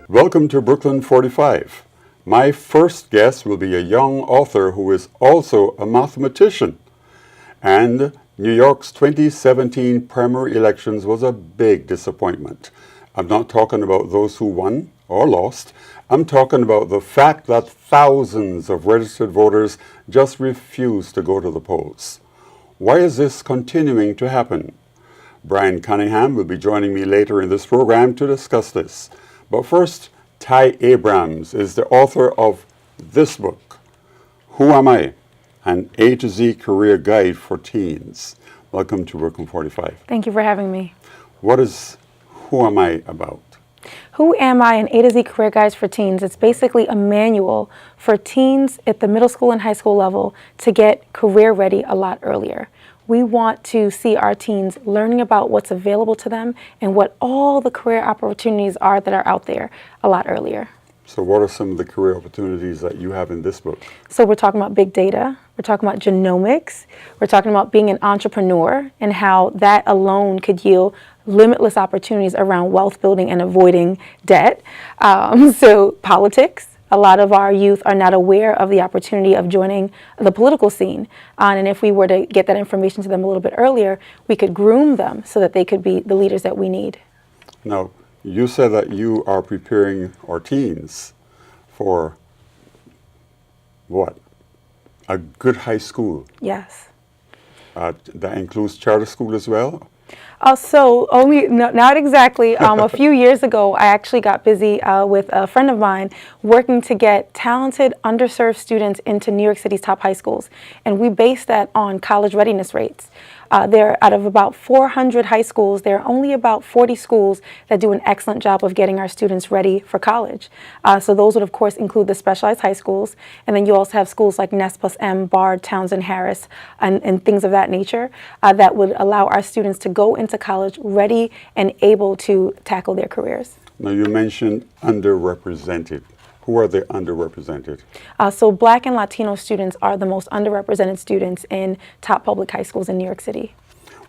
Welcome to Brooklyn 45. My first guest will be a young author who is also a mathematician. And New York's 2017 primary elections was a big disappointment. I'm not talking about those who won or lost. I'm talking about the fact that thousands of registered voters just refused to go to the polls. Why is this continuing to happen? Brian Cunningham will be joining me later in this program to discuss this. But first, Tai Abrams is the author of this book, Who Am I? An A to Z Career Guide for Teens. Welcome to Brooklyn 45. Thank you for having me. What is Who Am I about? Who Am I? An A to Z Career Guides for Teens. It's basically a manual for teens at the middle school and high school level to get career ready a lot earlier. We want to see our teens learning about what's available to them and what all the career opportunities are that are out there a lot earlier. So what are some of the career opportunities that you have in this book? So we're talking about big data, we're talking about genomics, we're talking about being an entrepreneur and how that alone could yield limitless opportunities around wealth building and avoiding debt. So politics. A lot of our youth are not aware of the opportunity of joining the political scene. And if we were to get that information to them a little bit earlier, we could groom them so that they could be the leaders that we need. Now, you said that you are preparing our teens for what? A good high school. Yes. That includes charter school as well? Not exactly. A few years ago, I actually got busy with a friend of mine working to get talented, underserved students into New York City's top high schools. And we based that on college readiness rates. Out of about 400 high schools, there are only about 40 schools that do an excellent job of getting our students ready for college. So those would, of course, include the specialized high schools. And then you also have schools like Ness plus M, Bard, Townsend, Harris, and things of that nature that would allow our students to go into college ready and able to tackle their careers. Now, you mentioned underrepresented. Who are the underrepresented? So Black and Latino students are the most underrepresented students in top public high schools in New York City.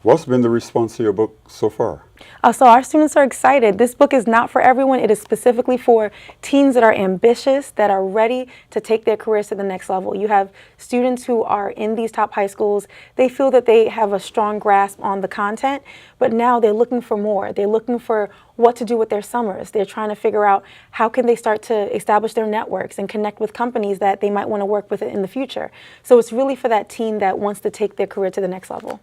What's been the response to your book so far? So our students are excited. This book is not for everyone. It is specifically for teens that are ambitious, that are ready to take their careers to the next level. You have students who are in these top high schools. They feel that they have a strong grasp on the content, but now they're looking for more. They're looking for what to do with their summers. They're trying to figure out how can they start to establish their networks and connect with companies that they might want to work with in the future. So it's really for that teen that wants to take their career to the next level.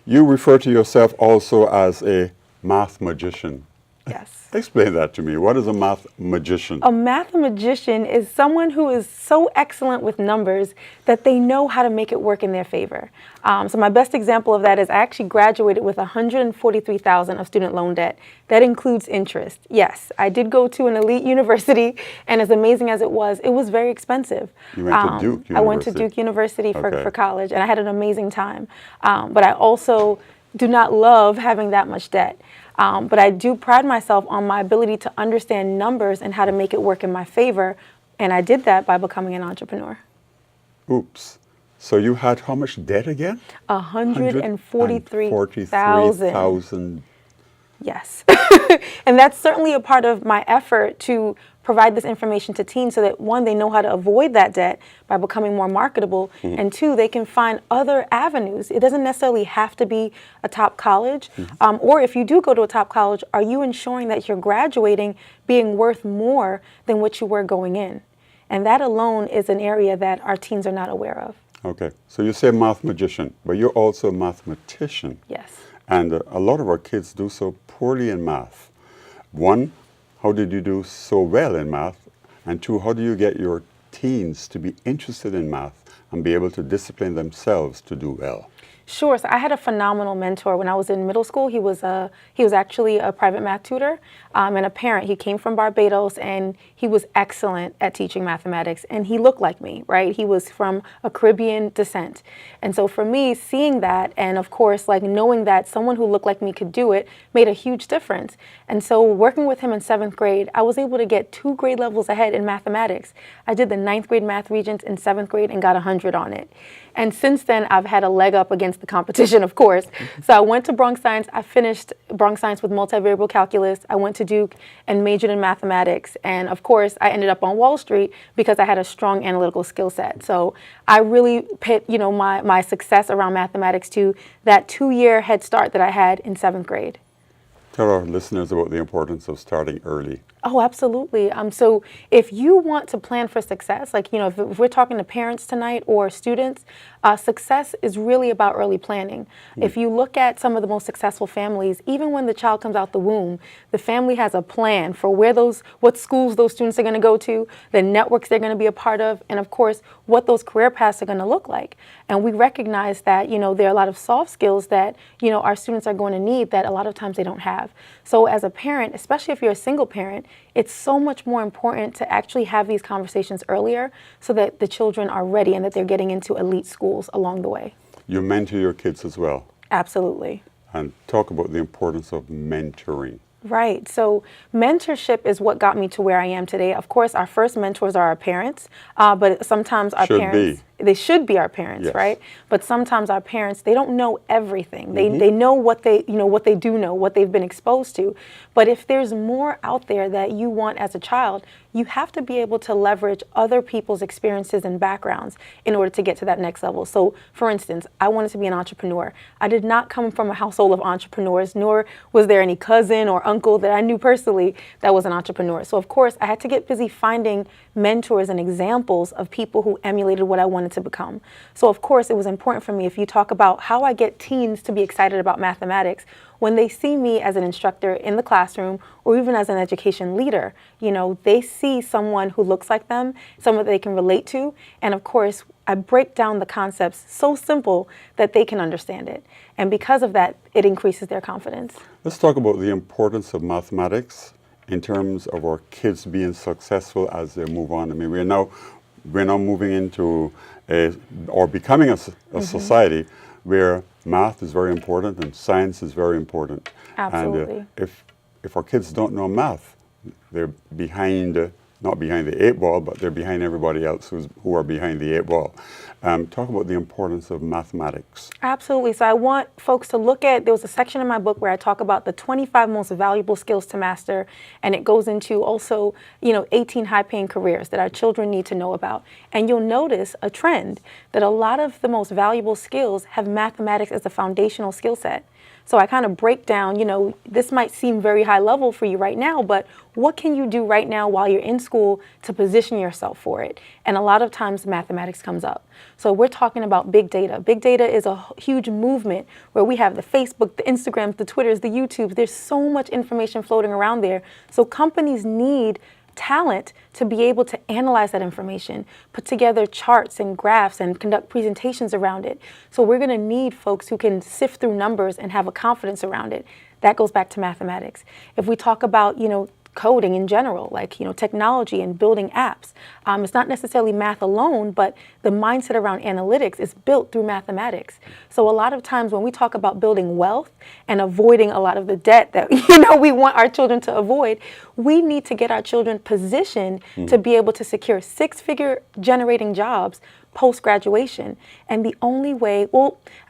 You refer to yourself also as a math magician. Yes. Explain that to me. What is a math magician? A mathematician is someone who is so excellent with numbers that they know how to make it work in their favor. So my best example of that is I actually graduated with $143,000 of student loan debt. That includes interest. Yes, I did go to an elite university, and as amazing as it was very expensive. You went to Duke University? I went to Duke University for college, and I had an amazing time. But I also do not love having that much debt. But I do pride myself on my ability to understand numbers and how to make it work in my favor. And I did that by becoming an entrepreneur. Oops. So you had how much debt again? $143,000. Yes. And that's certainly a part of my effort to provide this information to teens so that, one, they know how to avoid that debt by becoming more marketable, and two, they can find other avenues. It doesn't necessarily have to be a top college, or if you do go to a top college, are you ensuring that you're graduating being worth more than what you were going in? And that alone is an area that our teens are not aware of. Okay, so you say math magician, but you're also a mathematician. Yes. And a lot of our kids do so poorly in math. One, how did you do so well in math? And two, how do you get your teens to be interested in math and be able to discipline themselves to do well? Sure. So I had a phenomenal mentor when I was in middle school. He was actually a private math tutor and a parent. He came from Barbados, and he was excellent at teaching mathematics. And he looked like me, right? He was from a Caribbean descent. And so for me, seeing that, and of course, like knowing that someone who looked like me could do it, made a huge difference. And so working with him in 7th grade, I was able to get 2 grade levels ahead in mathematics. I did the 9th grade math regents in 7th grade and got 100 on it. And since then, I've had a leg up against the competition, of course. So I went to Bronx Science. I finished Bronx Science with multivariable calculus. I went to Duke and majored in mathematics. And of course, I ended up on Wall Street because I had a strong analytical skill set. So I really pit, my success around mathematics to that 2-year head start that I had in 7th grade. Tell our listeners about the importance of starting early. Oh, absolutely. So if you want to plan for success, like, if we're talking to parents tonight or students, success is really about early planning. If you look at some of the most successful families, even when the child comes out the womb, the family has a plan for what schools those students are going to go to, the networks they're going to be a part of, and of course, what those career paths are going to look like. And we recognize that, there are a lot of soft skills that, our students are going to need that a lot of times they don't have. So as a parent, especially if you're a single parent, it's so much more important to actually have these conversations earlier so that the children are ready and that they're getting into elite schools along the way. You mentor your kids as well. Absolutely. And talk about the importance of mentoring. Right. So mentorship is what got me to where I am today. Of course, our first mentors are our parents, but sometimes our parents, they should be our parents, yes. Right? But sometimes our parents, they don't know everything. They know what they do know, what they've been exposed to. But if there's more out there that you want as a child, you have to be able to leverage other people's experiences and backgrounds in order to get to that next level. So, for instance, I wanted to be an entrepreneur. I did not come from a household of entrepreneurs, nor was there any cousin or uncle that I knew personally that was an entrepreneur. So, of course, I had to get busy finding mentors and examples of people who emulated what I wanted to become. So, of course, it was important for me, if you talk about how I get teens to be excited about mathematics, when they see me as an instructor in the classroom or even as an education leader, they see someone who looks like them, someone that they can relate to. And of course, I break down the concepts so simple that they can understand it. And because of that, it increases their confidence. Let's talk about the importance of mathematics in terms of our kids being successful as they move on. I mean, we're now moving into or becoming a society where math is very important and science is very important. Absolutely. And if our kids don't know math, they're behind, not behind the 8 ball, but they're behind everybody else who are behind the 8 ball. Talk about the importance of mathematics. Absolutely. So I want folks to look at, there was a section in my book where I talk about the 25 most valuable skills to master, and it goes into also, 18 high-paying careers that our children need to know about. And you'll notice a trend that a lot of the most valuable skills have mathematics as a foundational skill set. So I kind of break down, this might seem very high level for you right now, but what can you do right now while you're in school to position yourself for it? And a lot of times mathematics comes up. So we're talking about big data. Big data is a huge movement where we have the Facebook, the Instagrams, the Twitters, the YouTubes. There's so much information floating around there. So companies need talent to be able to analyze that information, put together charts and graphs and conduct presentations around it. So we're going to need folks who can sift through numbers and have a confidence around it. That goes back to mathematics. If we talk about, coding in general, like, technology and building apps, it's not necessarily math alone, but the mindset around analytics is built through mathematics. So a lot of times when we talk about building wealth and avoiding a lot of the debt that, we want our children to avoid, we need to get our children positioned to be able to secure 6-figure generating jobs post-graduation. And the only way,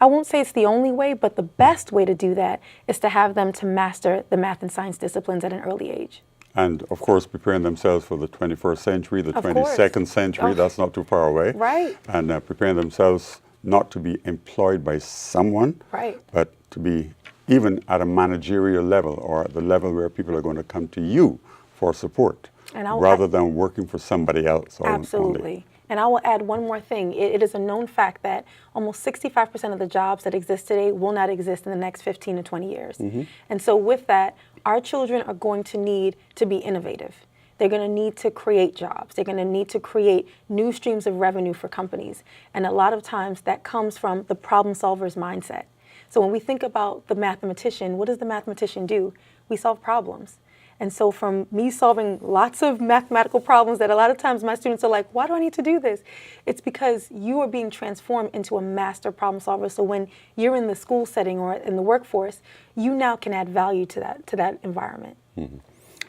I won't say it's the only way, but the best way to do that is to have them to master the math and science disciplines at an early age. And of course, preparing themselves for the 21st century, the 22nd century, that's not too far away. Right. And preparing themselves not to be employed by someone, right, but to be even at a managerial level or at the level where people are going to come to you for support rather than working for somebody else. Absolutely. And I will add one more thing. It is a known fact that almost 65% of the jobs that exist today will not exist in the next 15 to 20 years. And so with that, our children are going to need to be innovative. They're going to need to create jobs. They're going to need to create new streams of revenue for companies. And a lot of times that comes from the problem solver's mindset. So when we think about the mathematician, what does the mathematician do? We solve problems. And so from me solving lots of mathematical problems that a lot of times my students are like, why do I need to do this? It's because you are being transformed into a master problem solver. So when you're in the school setting or in the workforce, you now can add value to that environment.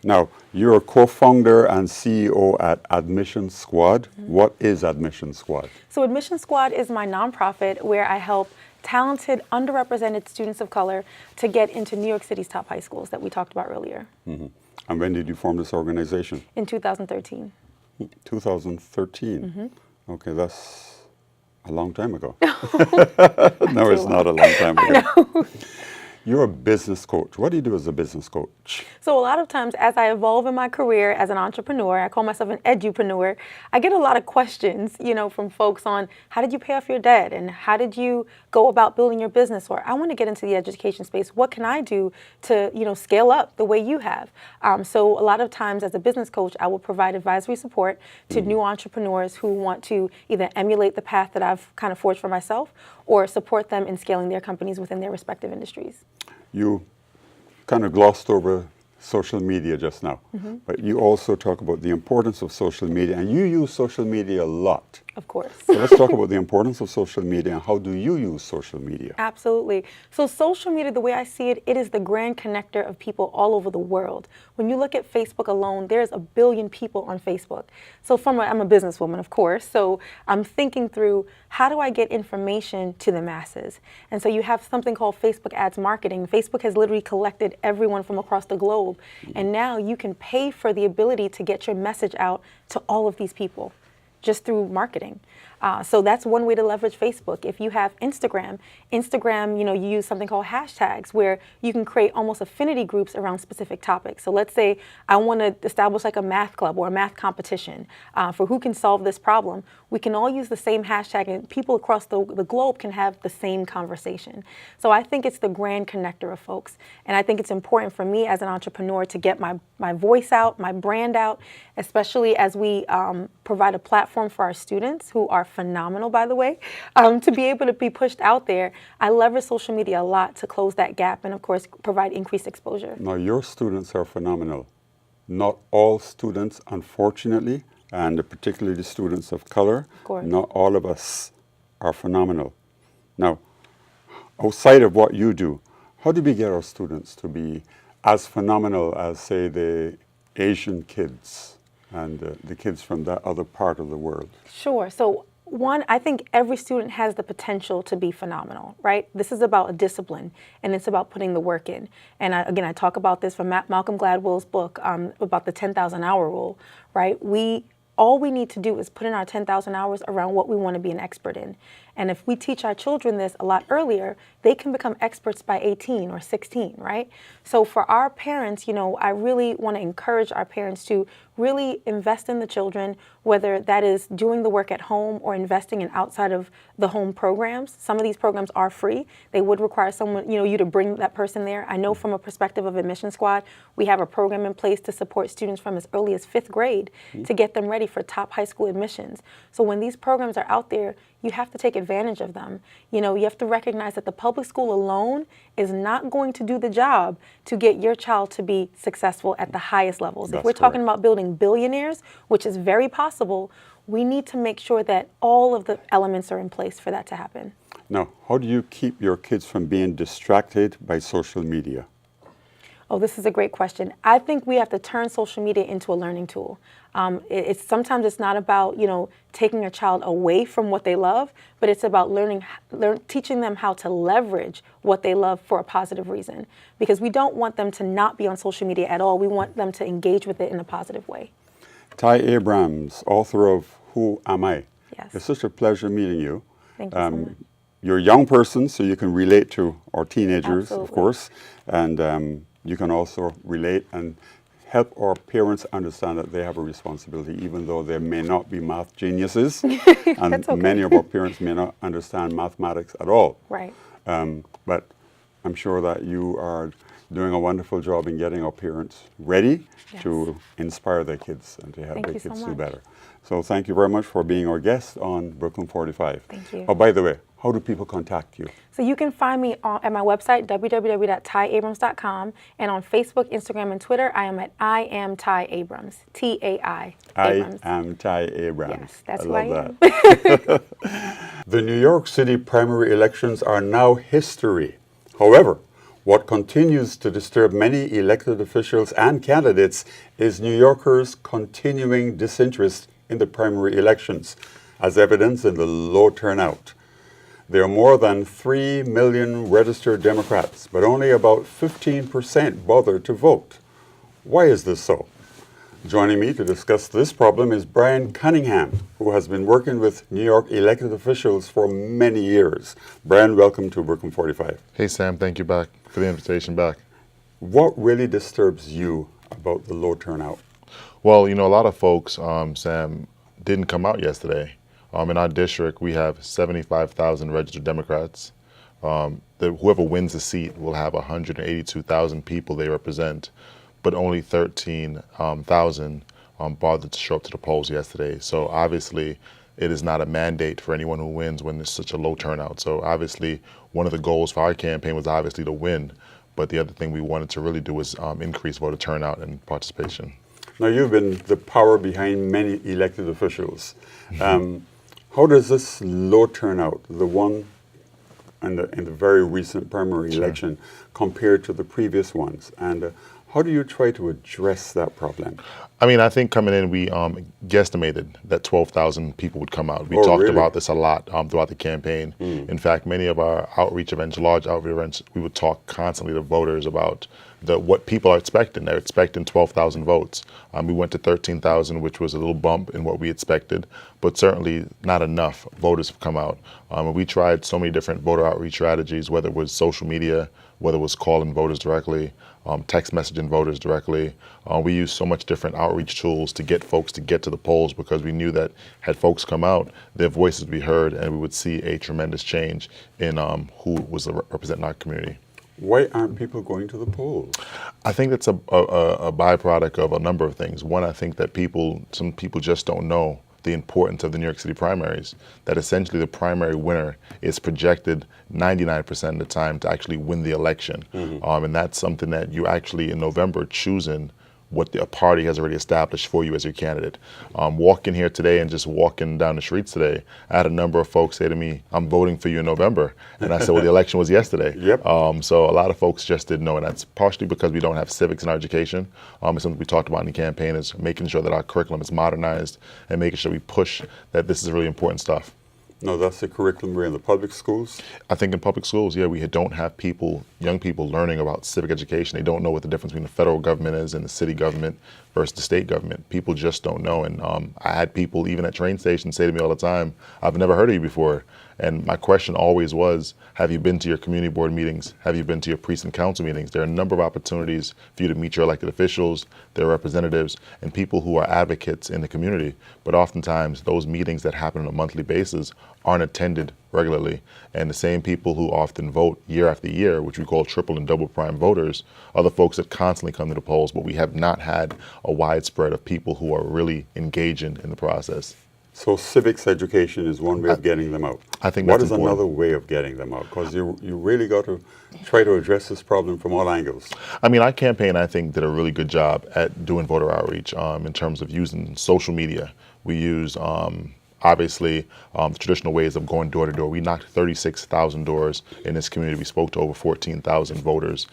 Now, you're a co-founder and CEO at Admission Squad. What is Admission Squad? So Admission Squad is my nonprofit where I help talented, underrepresented students of color to get into New York City's top high schools that we talked about earlier. And when did you form this organization? In 2013. 2013. Okay, that's a long time ago. No, it's not a long time ago. You're a business coach. What do you do as a business coach? So a lot of times as I evolve in my career as an entrepreneur, I call myself an edupreneur, I get a lot of questions, from folks on how did you pay off your debt and how did you go about building your business, or I want to get into the education space. What can I do to, scale up the way you have? So a lot of times as a business coach, I will provide advisory support to new entrepreneurs who want to either emulate the path that I've kind of forged for myself or support them in scaling their companies within their respective industries. You kind of glossed over social media just now, but you also talk about the importance of social media, and you use social media a lot. Of course. So let's talk about the importance of social media and how do you use social media? Absolutely. So social media, the way I see it, it is the grand connector of people all over the world. When you look at Facebook alone, there's 1 billion people on Facebook. So I'm a businesswoman, of course, so I'm thinking through how do I get information to the masses? And so you have something called Facebook ads marketing. Facebook has literally collected everyone from across the globe, and now you can pay for the ability to get your message out to all of these people just through marketing. So that's one way to leverage Facebook. If you have Instagram, you use something called hashtags where you can create almost affinity groups around specific topics. So let's say I want to establish like a math club or a math competition for who can solve this problem. We can all use the same hashtag and people across the globe can have the same conversation. So I think it's the grand connector of folks. And I think it's important for me as an entrepreneur to get my voice out, my brand out, especially as we provide a platform for our students who are phenomenal, by the way, to be able to be pushed out there. I leverage social media a lot to close that gap and, of course, provide increased exposure. Now, your students are phenomenal. Not all students, unfortunately, and particularly the students of color, not all of us are phenomenal. Now, outside of what you do, how do we get our students to be as phenomenal as, say, the Asian kids and the kids from that other part of the world? Sure. So one, I think every student has the potential to be phenomenal, right? This is about a discipline, and it's about putting the work in. And I talk about this from Malcolm Gladwell's book about the 10,000 hour rule, right? All we need to do is put in our 10,000 hours around what we want to be an expert in. And if we teach our children this a lot earlier, they can become experts by 18 or 16, right? So for our parents, I really want to encourage our parents to really invest in the children, whether that is doing the work at home or investing in outside of the home programs. Some of these programs are free. They would require someone, you to bring that person there. I know from a perspective of Admission Squad, we have a program in place to support students from as early as 5th grade to get them ready for top high school admissions. So when these programs are out there, you have to take advantage of them. You have to recognize that the public school alone is not going to do the job to get your child to be successful at the highest levels. If we're talking about building billionaires, which is very possible, we need to make sure that all of the elements are in place for that to happen. Now, how do you keep your kids from being distracted by social media? Oh, this is a great question. I think we have to turn social media into a learning tool. Sometimes it's not about, taking a child away from what they love, but it's about teaching them how to leverage what they love for a positive reason. Because we don't want them to not be on social media at all. We want them to engage with it in a positive way. Tai Abrams, author of Who Am I? Yes. It's such a pleasure meeting you. Thank you so much. You're a young person, so you can relate to our teenagers, Absolutely. Of course. And you can also relate and help our parents understand that they have a responsibility, even though they may not be math geniuses. And That's okay. many of our parents may not understand mathematics at all. Right. But I'm sure that you are doing a wonderful job in getting our parents ready to inspire their kids and to help their kids do better. So thank you very much for being our guest on Brooklyn 45. Thank you. Oh, by the way, how do people contact you? So you can find me at my website, www.taiabrams.com, and on Facebook, Instagram, and Twitter, I am at I am Tai Abrams, T-A-I. Abrams. I am Tai Abrams. Yes, that's I who love I am. that. The New York City primary elections are now history. However, What continues to disturb many elected officials and candidates is New Yorkers' continuing disinterest in the primary elections, as evidenced in the low turnout. There are more than 3 million registered Democrats, but only about 15% bother to vote. Why is this so? Joining me to discuss this problem is Brian Cunningham, who has been working with New York elected officials for many years. Brian, welcome to Brooklyn 45. Hey Sam, thank you back for the invitation back. What really disturbs you about the low turnout? Well, a lot of folks, Sam, didn't come out yesterday. In our district, we have 75,000 registered Democrats. Whoever wins the seat will have 182,000 people they represent, but only 13,000 bothered to show up to the polls yesterday. So obviously, it is not a mandate for anyone who wins when there's such a low turnout. So obviously, one of the goals for our campaign was obviously to win, but the other thing we wanted to really do was increase voter turnout and participation. Now, you've been the power behind many elected officials. How does this low turnout, the one in the very recent primary election, compare to the previous ones? And how do you try to address that problem? I think coming in, we guesstimated that 12,000 people would come out. We talked about this a lot throughout the campaign. In fact, many of our outreach events, large outreach events, we would talk constantly to voters about what people are expecting. They're expecting 12,000 votes. We went to 13,000, which was a little bump in what we expected, but certainly not enough voters have come out. We tried so many different voter outreach strategies, whether it was social media, whether it was calling voters directly, text messaging voters directly. We used so much different outreach tools to get folks to get to the polls because we knew that had folks come out, their voices would be heard and we would see a tremendous change in who was representing our community. Why aren't people going to the polls? I think that's a byproduct of a number of things. One, I think that some people just don't know the importance of the New York City primaries, that essentially the primary winner is projected 99% of the time to actually win the election. And that's something that you actually, in November, choosing what a party has already established for you as your candidate. Walking here today and just walking down the streets today, I had a number of folks say to me, I'm voting for you in November. And I said, well, the election was yesterday. So a lot of folks just didn't know, and that's partially because we don't have civics in our education. It's something we talked about in the campaign is making sure that our curriculum is modernized and making sure we push that this is really important stuff. No, that's the curriculum we're in the public schools? I think in public schools, we don't have young people learning about civic education. They don't know what the difference between the federal government is and the city government versus the state government. People just don't know. And I had people even at train stations say to me all the time, I've never heard of you before. And my question always was, have you been to your community board meetings? Have you been to your precinct council meetings? There are a number of opportunities for you to meet your elected officials, their representatives, and people who are advocates in the community. But oftentimes, those meetings that happen on a monthly basis aren't attended regularly. And the same people who often vote year after year, which we call triple and double prime voters, are the folks that constantly come to the polls, but we have not had a widespread of people who are really engaging in the process. So civics education is one way of getting them out. I think what that's is important. another way of getting them out? Because you really got to try to address this problem from all angles. Our campaign, I think, did a really good job at doing voter outreach in terms of using social media. We used obviously, the traditional ways of going door to door. We knocked 36,000 doors in this community. We spoke to over 14,000 voters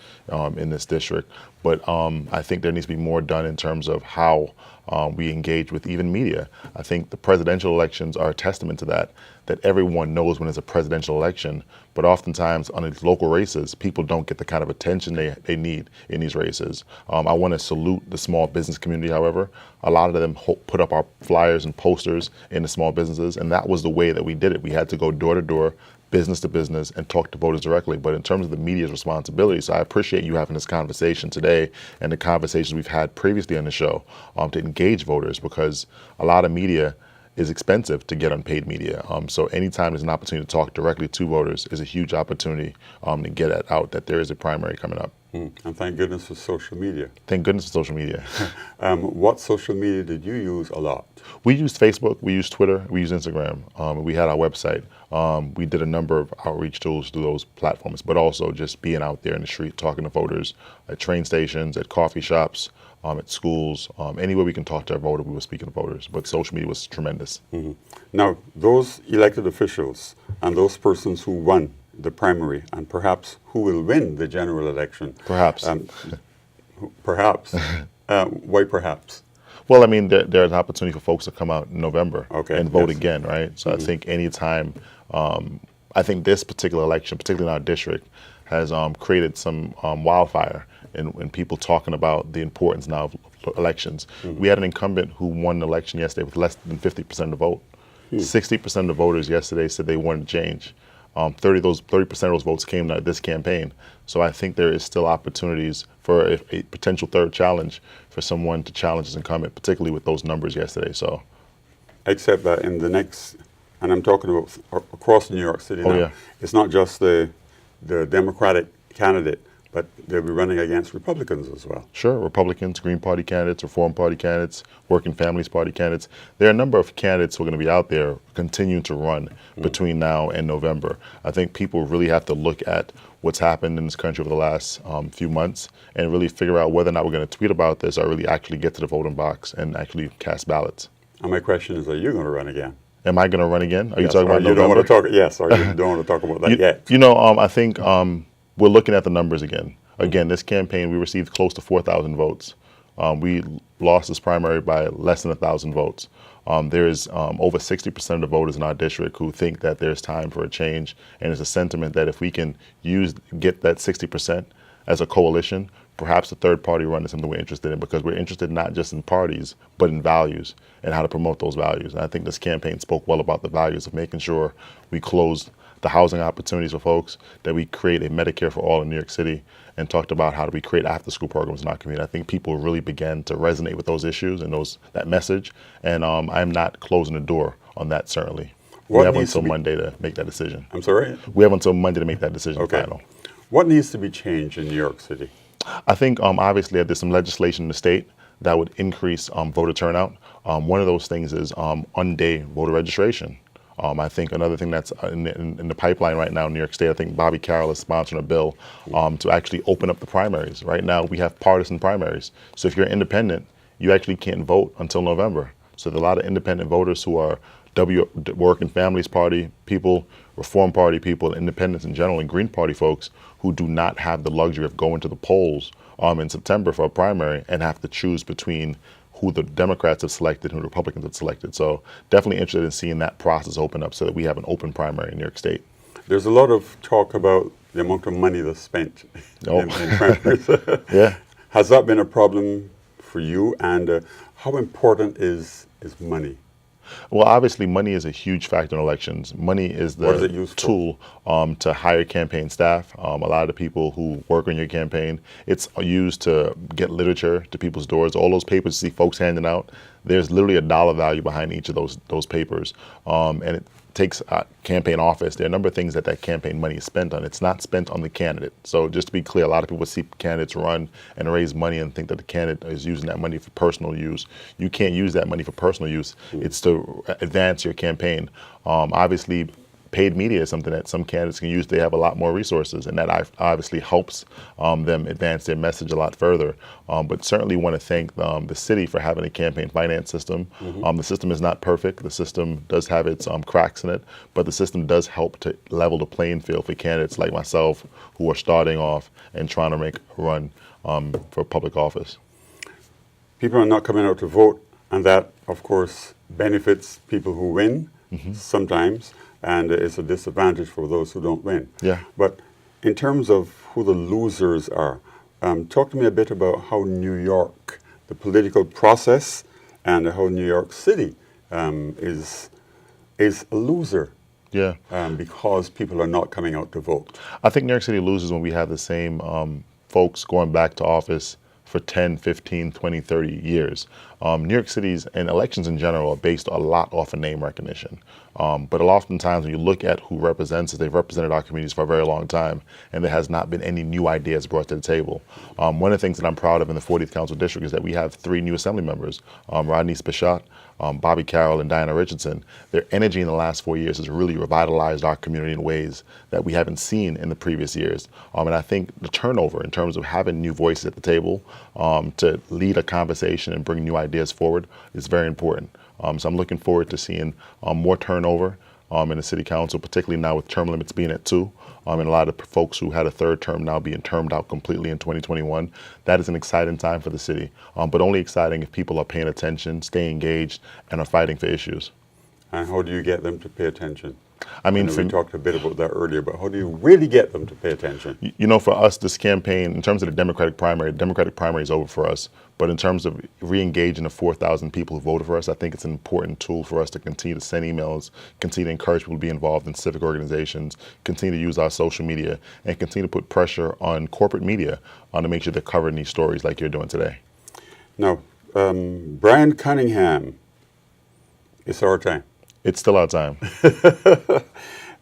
in this district. But I think there needs to be more done in terms of how we engage with even media. I think the presidential elections are a testament to that everyone knows when it's a presidential election, but oftentimes on these local races, people don't get the kind of attention they need in these races. I want to salute the small business community, however. A lot of them put up our flyers and posters in the small businesses, and that was the way that we did it. We had to go door to door, business to business, and talk to voters directly. But in terms of the media's responsibilities, I appreciate you having this conversation today and the conversations we've had previously on the show to engage voters, because a lot of media is expensive to get unpaid media. So anytime there's an opportunity to talk directly to voters is a huge opportunity to get it out that there is a primary coming up. And thank goodness for social media. Thank goodness for social media. What social media did you use a lot? We used Facebook, we used Twitter, we used Instagram. We had our website. We did a number of outreach tools through those platforms, but also just being out there in the street, talking to voters at train stations, at coffee shops, at schools, anywhere we can talk to a voter, we were speaking to voters. But social media was tremendous. Now, those elected officials and those persons who won the primary and perhaps who will win the general election. Perhaps. Perhaps. Why perhaps? Well, I mean, there's an opportunity for folks to come out in November and vote yes. again, right? So I think any time, I think this particular election, particularly in our district, has created some wildfire in people talking about the importance now of elections. We had an incumbent who won the election yesterday with less than 50% of the vote. 60% of the voters yesterday said they wanted change. 30% of those votes came to this campaign. So I think there is still opportunities for a potential third challenge for someone to challenge this incumbent, particularly with those numbers yesterday. So, except that in the next, and I'm talking about across New York City now, yeah. It's not just the Democratic candidate, but they'll be running against Republicans as well. Sure, Republicans, Green Party candidates, Reform Party candidates, Working Families Party candidates. There are a number of candidates who are going to be out there continuing to run between now and November. I think people really have to look at what's happened in this country over the last few months and really figure out whether or not we're going to tweet about this or really actually get to the voting box and actually cast ballots. And my question is, are you going to run again? Am I going to run again? Are you Yes, talking about you November? don't want to talk, yes, or you don't want to talk about that yet. You know, I think we're looking at the numbers again. Again, this campaign, we received close to 4,000 votes. We lost this primary by less than 1,000 votes. There is over 60% of the voters in our district who think that there's time for a change, and it's a sentiment that if we can get that 60% as a coalition, perhaps the third party run is something we're interested in, because we're interested not just in parties, but in values and how to promote those values. And I think this campaign spoke well about the values of making sure we close the housing opportunities for folks, that we create a Medicare for all in New York City, and talked about how do we create after-school programs in our community. I think people really began to resonate with those issues and that message, and I'm not closing the door on that, certainly. We have until Monday to make that decision. I'm sorry? We have until Monday to make that decision final. What needs to be changed in New York City? I think obviously there's some legislation in the state that would increase voter turnout. One of those things is on-day voter registration. I think another thing that's in the pipeline right now in New York State, I think Bobby Carroll is sponsoring a bill to actually open up the primaries. Right now we have partisan primaries. So if you're independent, you actually can't vote until November. So there are a lot of independent voters who are Working Families Party people, Reform Party people, independents in general, and Green Party folks who do not have the luxury of going to the polls in September for a primary and have to choose between who the Democrats have selected and who the Republicans have selected. So definitely interested in seeing that process open up so that we have an open primary in New York State. There's a lot of talk about the amount of money that's spent in primaries. Yeah. Has that been a problem for you? And how important is money? Well, obviously, money is a huge factor in elections. Money is the tool to hire campaign staff. A lot of the people who work on your campaign, it's used to get literature to people's doors. All those papers you see folks handing out, there's literally a dollar value behind each of those papers. And it takes campaign office. There are a number of things that campaign money is spent on. It's not spent on the candidate. So just to be clear, a lot of people see candidates run and raise money and think that the candidate is using that money for personal use. You can't use that money for personal use. It's to advance your campaign. Obviously, paid media is something that some candidates can use. They have a lot more resources, and that obviously helps them advance their message a lot further. But certainly want to thank the city for having a campaign finance system. The system is not perfect. The system does have its cracks in it, but the system does help to level the playing field for candidates like myself who are starting off and trying to make a run for public office. People are not coming out to vote, and that, of course, benefits people who win sometimes, and it's a disadvantage for those who don't win. Yeah. But in terms of who the losers are, talk to me a bit about how New York, the political process, and how New York City is a loser. Yeah. Because people are not coming out to vote. I think New York City loses when we have the same folks going back to office for 10, 15, 20, 30 years. New York City's and elections in general are based a lot off of name recognition. But oftentimes when you look at who represents us, they've represented our communities for a very long time, and there has not been any new ideas brought to the table. One of the things that I'm proud of in the 40th Council District is that we have 3 new assembly members, Rodney Spichat, Bobby Carroll, and Diana Richardson. Their energy in the last 4 years has really revitalized our community in ways that we haven't seen in the previous years. And I think the turnover in terms of having new voices at the table to lead a conversation and bring new ideas forward is very important. So I'm looking forward to seeing more turnover, in the city council, particularly now with term limits being at 2. And a lot of folks who had a third term now being termed out completely in 2021. That is an exciting time for the city, but only exciting if people are paying attention, stay engaged, and are fighting for issues. And how do you get them to pay attention? I mean, we talked a bit about that earlier, but how do you really get them to pay attention? You know, for us, this campaign, in terms of the Democratic primary is over for us. But in terms of re-engaging the 4,000 people who voted for us, I think it's an important tool for us to continue to send emails, continue to encourage people to be involved in civic organizations, continue to use our social media, and continue to put pressure on corporate media to make sure they're covering these stories like you're doing today. Now, Brian Cunningham, it's our time. It's still our time.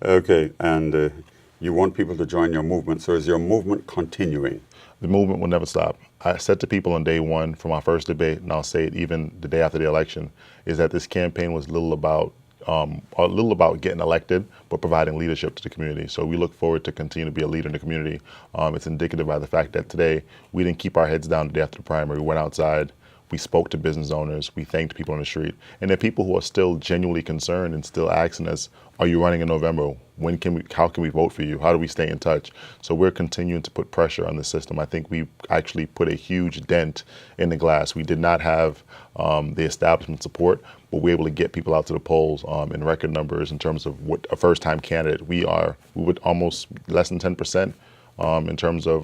Okay, and you want people to join your movement, so is your movement continuing? The movement will never stop. I said to people on day one from our first debate, and I'll say it even the day after the election, is that this campaign was a little about getting elected, but providing leadership to the community. So we look forward to continue to be a leader in the community. It's indicative by the fact that today we didn't keep our heads down the day after the primary. We went outside. We spoke to business owners. We thanked people on the street. And there are people who are still genuinely concerned and still asking us, are you running in November? How can we vote for you? How do we stay in touch? So we're continuing to put pressure on the system. I think we actually put a huge dent in the glass. We did not have the establishment support, but we were able to get people out to the polls in record numbers in terms of what a first-time candidate. We would almost less than 10%. In terms of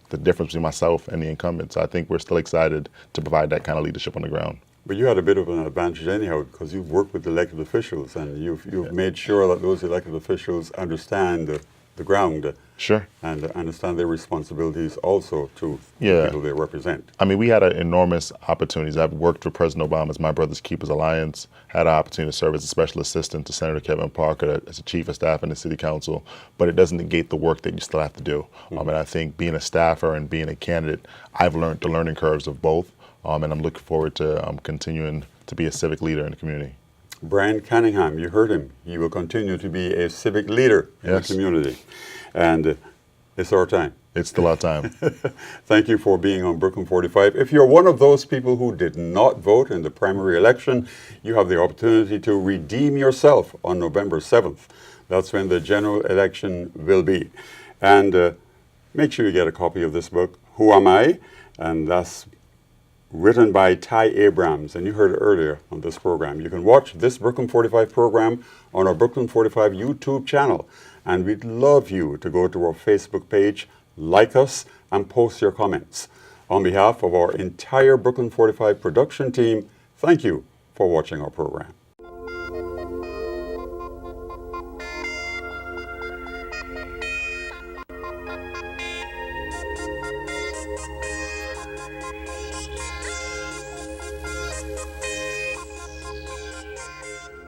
the difference between myself and the incumbents. I think we're still excited to provide that kind of leadership on the ground. But you had a bit of an advantage anyhow, because you've worked with elected officials and you've made sure that those elected officials understand the ground. Sure. And understand their responsibilities also to the people they represent. I mean, we had enormous opportunities. I've worked for President Obama's My Brother's Keepers Alliance, had an opportunity to serve as a special assistant to Senator Kevin Parker as a chief of staff in the city council, but it doesn't negate the work that you still have to do. And I think being a staffer and being a candidate, I've learned the learning curves of both, and I'm looking forward to continuing to be a civic leader in the community. Brian Cunningham, you heard him. He will continue to be a civic leader in the community. And it's our time. It's still our time. Thank you for being on Brooklyn 45. If you're one of those people who did not vote in the primary election, you have the opportunity to redeem yourself on November 7th. That's when the general election will be. And make sure you get a copy of this book, Who Am I? And that's written by Tai Abrams, and you heard it earlier on this program. You can watch this Brooklyn 45 program on our Brooklyn 45 YouTube channel. And we'd love you to go to our Facebook page, like us, and post your comments. On behalf of our entire Brooklyn 45 production team, thank you for watching our program.